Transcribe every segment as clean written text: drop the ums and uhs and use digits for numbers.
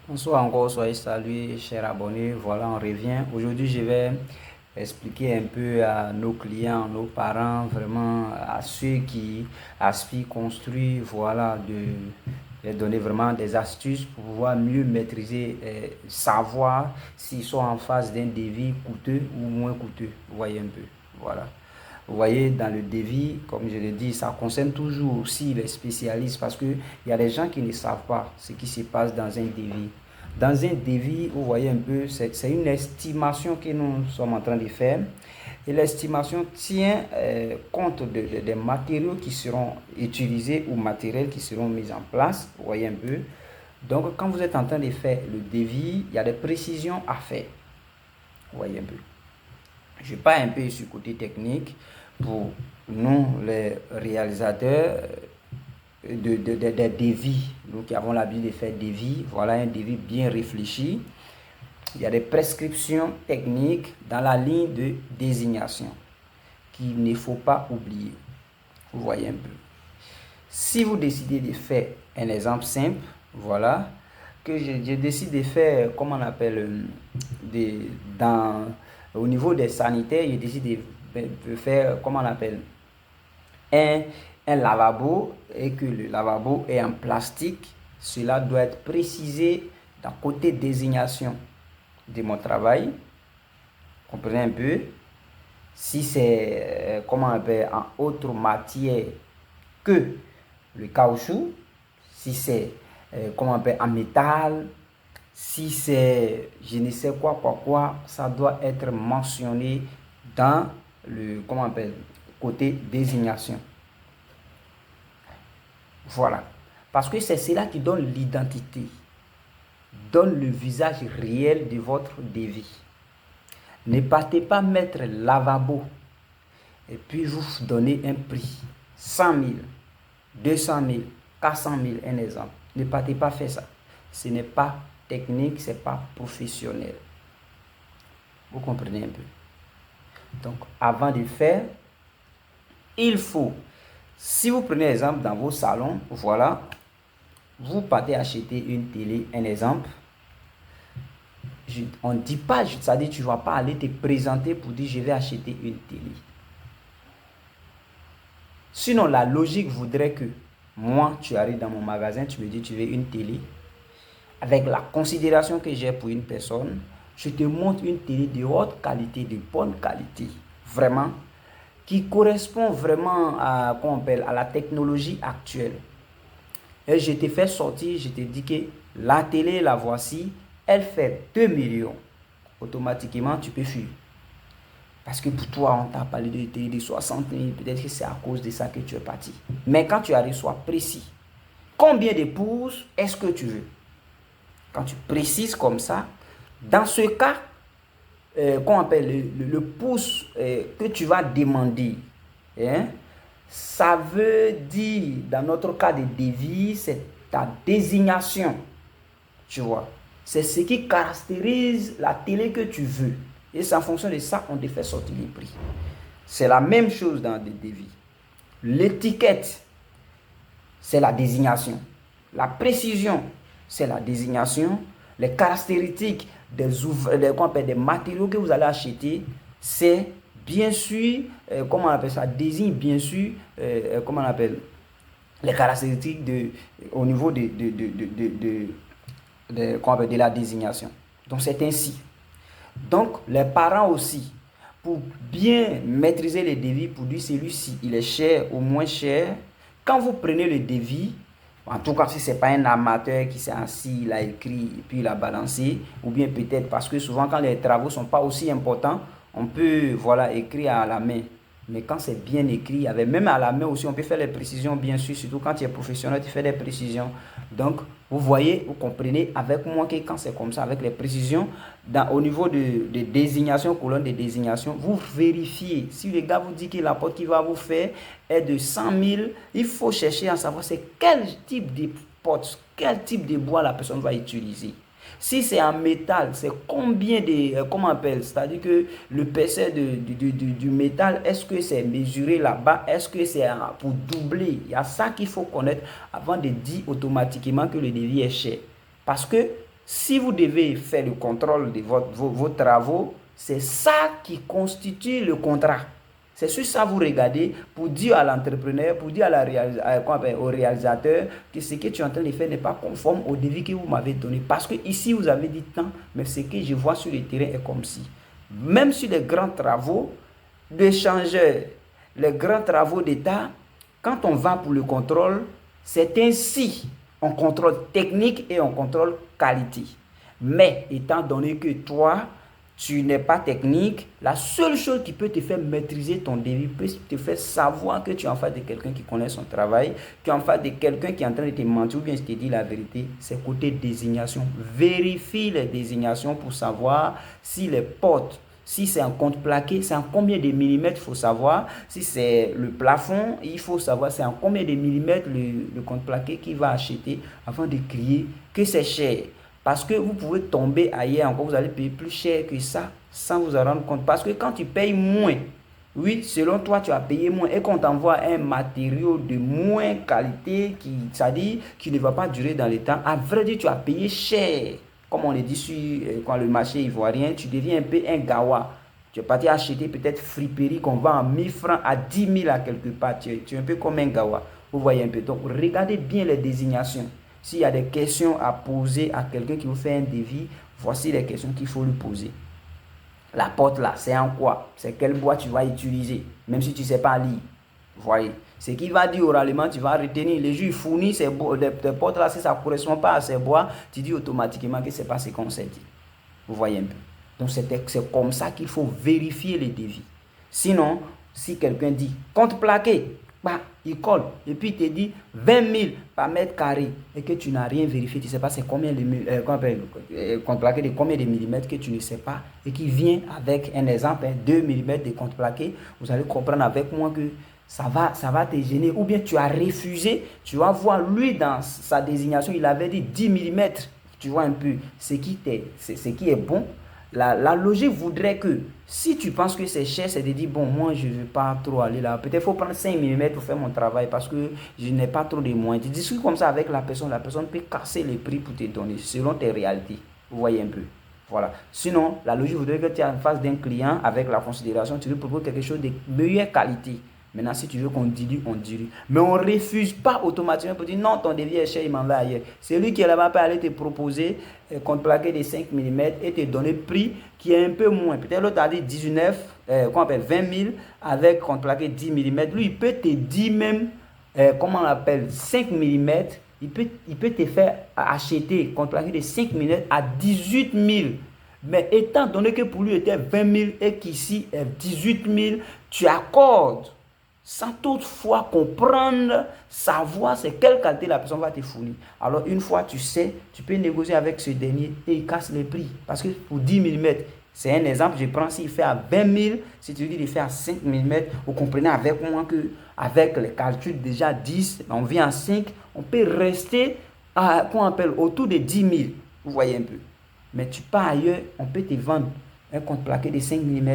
Bonsoir encore, soyez salués, chers abonnés. Voilà, on revient. Aujourd'hui, je vais expliquer un peu à nos clients, nos parents, vraiment à ceux qui aspirent construire, voilà, de donner vraiment des astuces pour pouvoir mieux maîtriser, savoir s'ils sont en face d'un devis coûteux ou moins coûteux. Vous voyez un peu. Voilà. Vous voyez, dans le devis, comme je l'ai dit, ça concerne toujours aussi les spécialistes parce qu'il y a des gens qui ne savent pas ce qui se passe dans un devis. Dans un devis, vous voyez un peu, c'est une estimation que nous sommes en train de faire. Et l'estimation tient compte des matériaux qui seront utilisés ou matériels qui seront mis en place. Vous voyez un peu. Donc, quand vous êtes en train de faire le devis, il y a des précisions à faire. Vous voyez un peu. Je parle un peu sur le côté technique pour nous, les réalisateurs des devis. Nous qui avons l'habitude de faire des devis, voilà un devis bien réfléchi. Il y a des prescriptions techniques dans la ligne de désignation qu'il ne faut pas oublier. Vous voyez un peu. Si vous décidez de faire un exemple simple, voilà, que je décide de faire, comment on appelle, au niveau des sanitaires, je décide de faire, comment on appelle, un, un lavabo et que le lavabo est en plastique, cela doit être précisé dans le côté désignation de mon travail. Comprenez un peu. Si c'est, comment on appelle, en autre matière que le caoutchouc, si c'est, comment on appelle, en métal, si c'est, je ne sais quoi, ça doit être mentionné dans le, comment on appelle, côté désignation. Voilà. Parce que c'est cela qui donne l'identité, donne le visage réel de votre devis. Ne partez pas mettre lavabo et puis vous donnez un prix, 100 000, 200 000, 400 000, un exemple. Ne partez pas faire ça. Ce n'est pas technique, ce n'est pas professionnel. Vous comprenez un peu. Donc, avant de faire, il faut, si vous prenez exemple dans vos salons, voilà, vous partez acheter une télé, un exemple. On ne dit pas, c'est-à-dire tu ne vas pas aller te présenter pour dire je vais acheter une télé. Sinon, la logique voudrait que moi, tu arrives dans mon magasin, tu me dis tu veux une télé. Avec la considération que j'ai pour une personne, je te montre une télé de haute qualité, de bonne qualité, vraiment, qui correspond vraiment à, à la technologie actuelle. Et je te fais sortir, je te dis que la télé, la voici, elle fait 2 millions. Automatiquement, tu peux fuir. Parce que pour toi, on t'a parlé de télé de 60 000, peut-être que c'est à cause de ça que tu es parti. Mais quand tu arrives, sois précis. Combien de pouces est-ce que tu veux? Quand tu précises comme ça, dans ce cas, qu'on appelle le pouce que tu vas demander, hein, ça veut dire, dans notre cas de devis, c'est ta désignation. Tu vois, c'est ce qui caractérise la télé que tu veux. Et c'est en fonction de ça, on te fait sortir les prix. C'est la même chose dans des devis. L'étiquette, c'est la désignation. La précision, c'est la désignation. Les caractéristiques des matériaux que vous allez acheter, c'est bien sûr, comment on appelle ça, désigne bien sûr, comment on appelle, les caractéristiques au niveau de la désignation. Donc c'est ainsi. Donc les parents aussi, pour bien maîtriser les devis, pour dire celui-ci il est cher ou moins cher, quand vous prenez le devis, en tout cas si ce n'est pas un amateur qui s'est assis, il a écrit et puis il a balancé, ou bien peut-être parce que souvent quand les travaux ne sont pas aussi importants, on peut voilà, écrire à la main. Mais quand c'est bien écrit, même à la main aussi, on peut faire les précisions, bien sûr, surtout quand tu es professionnel, tu fais des précisions. Donc, vous voyez, vous comprenez avec moi que quand c'est comme ça, avec les précisions, au niveau de désignation, colonne de désignation, vous vérifiez. Si le gars vous dit que la porte qu'il va vous faire est de 100 000, il faut chercher à savoir c'est quel type de porte, quel type de bois la personne va utiliser. Si c'est en métal, c'est combien de, comment on appelle, c'est-à-dire que le PC du métal, est-ce que c'est mesuré là-bas, est-ce que c'est pour doubler? Il y a ça qu'il faut connaître avant de dire automatiquement que le devis est cher. Parce que Si vous devez faire le contrôle de vos travaux, c'est ça qui constitue le contrat. C'est sur ça que vous regardez pour dire à l'entrepreneur, pour dire au réalisateur que ce que tu es en train de faire n'est pas conforme au devis que vous m'avez donné. Parce que ici, vous avez dit tant, mais ce que je vois sur le terrain est comme si. Même sur les grands travaux d'échangeurs, les grands travaux d'État, quand on va pour le contrôle, c'est ainsi. On contrôle technique et on contrôle qualité. Mais étant donné que toi, tu n'es pas technique, la seule chose qui peut te faire maîtriser ton devis, peut te faire savoir que tu es en face de quelqu'un qui connaît son travail, tu es en face de quelqu'un qui est en train de te mentir ou bien je te dis la vérité, c'est côté désignation. Vérifie les désignations pour savoir si les portes, si c'est un compte plaqué, c'est en combien de millimètres, il faut savoir. Si c'est le plafond, il faut savoir c'est en combien de millimètres le compte plaqué qu'il va acheter avant de crier que c'est cher. Parce que vous pouvez tomber ailleurs encore, vous allez payer plus cher que ça sans vous en rendre compte. Parce que quand tu payes moins, oui, selon toi, tu as payé moins et qu'on t'envoie un matériau de moins qualité c'est-à-dire qui ne va pas durer dans le temps, à vrai dire, tu as payé cher. Comme on le dit sur quand le marché ivoirien, tu deviens un peu un gawa. Tu es parti acheter peut-être friperie qu'on vend en 1000 francs à 10 000 à quelque part. Tu es un peu comme un gawa. Vous voyez un peu. Donc, regardez bien les désignations. S'il y a des questions à poser à quelqu'un qui vous fait un devis, voici les questions qu'il faut lui poser. La porte là, c'est en quoi? C'est quel bois tu vas utiliser? Même si tu ne sais pas lire. Voyez. Ce qu'il va dire oralement, tu vas retenir. Les juges fournissent ces portes là, si ça ne correspond pas à ces bois, tu dis automatiquement que ce n'est pas ce qu'on s'est dit. Vous voyez un peu. Donc c'est comme ça qu'il faut vérifier les devis. Sinon, si quelqu'un dit compte plaqué, bah, il colle et puis il te dit 20 000 par mètre carré et que tu n'as rien vérifié, tu ne sais pas c'est combien de compte plaqué de combien de millimètres que tu ne sais pas et qui vient avec un exemple, 2 millimètres de compte plaqué, vous allez comprendre avec moi que ça va te gêner. Ou bien tu as refusé, tu vas voir lui dans sa désignation, il avait dit 10 millimètres. Tu vois un peu ce qui est bon. La logique voudrait que si tu penses que c'est cher, c'est de dire bon, moi je ne veux pas trop aller là. Peut-être il faut prendre 5 mm pour faire mon travail parce que je n'ai pas trop de moyens. Tu discutes comme ça avec la personne peut casser les prix pour te donner selon tes réalités. Vous voyez un peu. Voilà. Sinon, la logique voudrait que tu es en face d'un client avec la considération, tu lui proposes quelque chose de meilleure qualité. Maintenant, si tu veux qu'on dilue, on dilue. Mais on ne refuse pas automatiquement pour dire non, ton devis est cher, il m'en va ailleurs. C'est lui qui est là-bas peut aller te proposer compte plaqué de 5 mm et te donner prix qui est un peu moins. Peut-être l'autre a dit 20 000 avec compte plaqué 10 mm. Lui, il peut te dire même, comment on appelle, 5 mm. Il peut te faire acheter compte plaqué de 5 mm à 18 000. Mais étant donné que pour lui était 20 000 et qu'ici est 18 000, tu accordes. Sans toutefois comprendre, savoir c'est quelle qualité la personne va te fournir. Alors une fois tu sais, tu peux négocier avec ce dernier et il casse les prix. Parce que pour 10 mm, c'est un exemple, je prends s'il fait à 20 000, si tu dis de faire à 5 mm, vous comprenez avec moi que avec les calculs déjà 10, on vient à 5, on peut rester à, qu'on appelle, autour de 10 000. Vous voyez un peu. Mais tu pars ailleurs, on peut te vendre un compte plaqué de 5 mm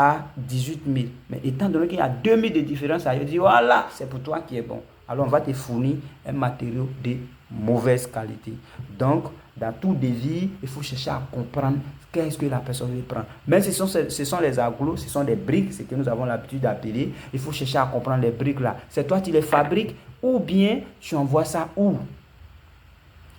à 18 000. Mais étant donné qu'il y a 2 000 de différence, je dis voilà, c'est pour toi qui est bon. Alors on va te fournir un matériau de mauvaise qualité. Donc, dans tout devis, il faut chercher à comprendre qu'est-ce que la personne veut prendre. Même si ce sont les aglos, ce sont des briques, c'est que nous avons l'habitude d'appeler. Il faut chercher à comprendre les briques là. C'est toi qui les fabriques ou bien tu envoies ça où?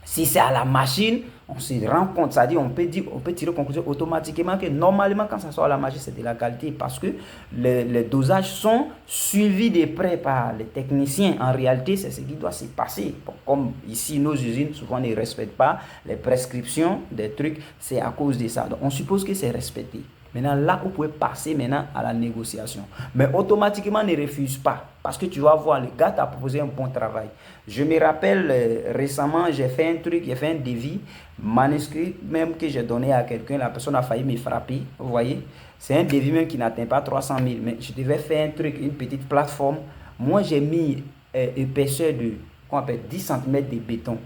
Si c'est à la machine, on se rend compte, c'est-à-dire on peut tirer conclusion automatiquement que normalement quand ça sort à la machine, c'est de la qualité parce que les dosages sont suivis de près par les techniciens. En réalité, c'est ce qui doit se passer. Bon, comme ici, nos usines souvent ne respectent pas les prescriptions des trucs, c'est à cause de ça. Donc on suppose que c'est respecté. Maintenant, là, vous pouvez passer maintenant à la négociation. Mais automatiquement, ne refuse pas. Parce que tu vas voir, le gars t'a proposé un bon travail. Je me rappelle, récemment, j'ai fait un truc, j'ai fait un devis, manuscrit même que j'ai donné à quelqu'un. La personne a failli me frapper, vous voyez. C'est un devis même qui n'atteint pas 300 000. Mais je devais faire un truc, une petite plateforme. Moi, j'ai mis épaisseur de, qu'on appelle 10 cm de béton.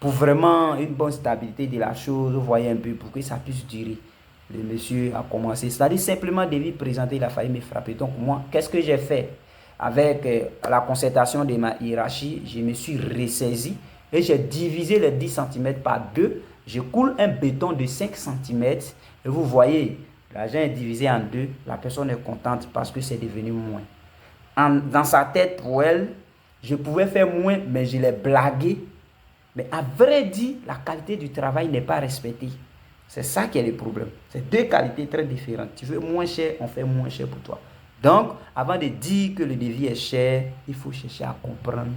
Pour vraiment une bonne stabilité de la chose, vous voyez un peu, pour que ça puisse durer. Le monsieur a commencé, c'est-à-dire simplement devis présenté, il a failli me frapper. Donc moi, qu'est-ce que j'ai fait? Avec la concertation de ma hiérarchie, je me suis ressaisi et j'ai divisé les 10 cm par 2, je coule un béton de 5 cm et vous voyez, l'argent est divisé en 2, la personne est contente parce que c'est devenu moins. Dans sa tête, pour elle, je pouvais faire moins, mais je l'ai blagué. Mais à vrai dire, la qualité du travail n'est pas respectée. C'est ça qui est le problème. C'est deux qualités très différentes. Tu veux moins cher, on fait moins cher pour toi. Donc, avant de dire que le devis est cher, il faut chercher à comprendre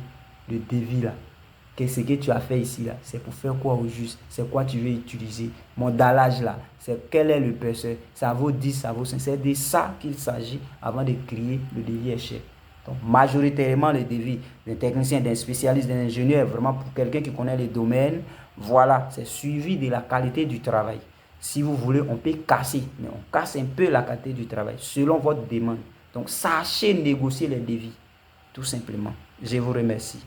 le devis là. Qu'est-ce que tu as fait ici là? C'est pour faire quoi au juste? C'est quoi tu veux utiliser? Mon dallage là, c'est quel est le perceur? Ça vaut 10, ça vaut 5. C'est de ça qu'il s'agit avant de crier le devis est cher. Donc, majoritairement, le devis d'un technicien, d'un spécialiste, d'un ingénieur, vraiment pour quelqu'un qui connaît les domaines, voilà, c'est suivi de la qualité du travail. Si vous voulez, on peut casser, mais on casse un peu la qualité du travail selon votre demande. Donc, sachez négocier les devis, tout simplement. Je vous remercie.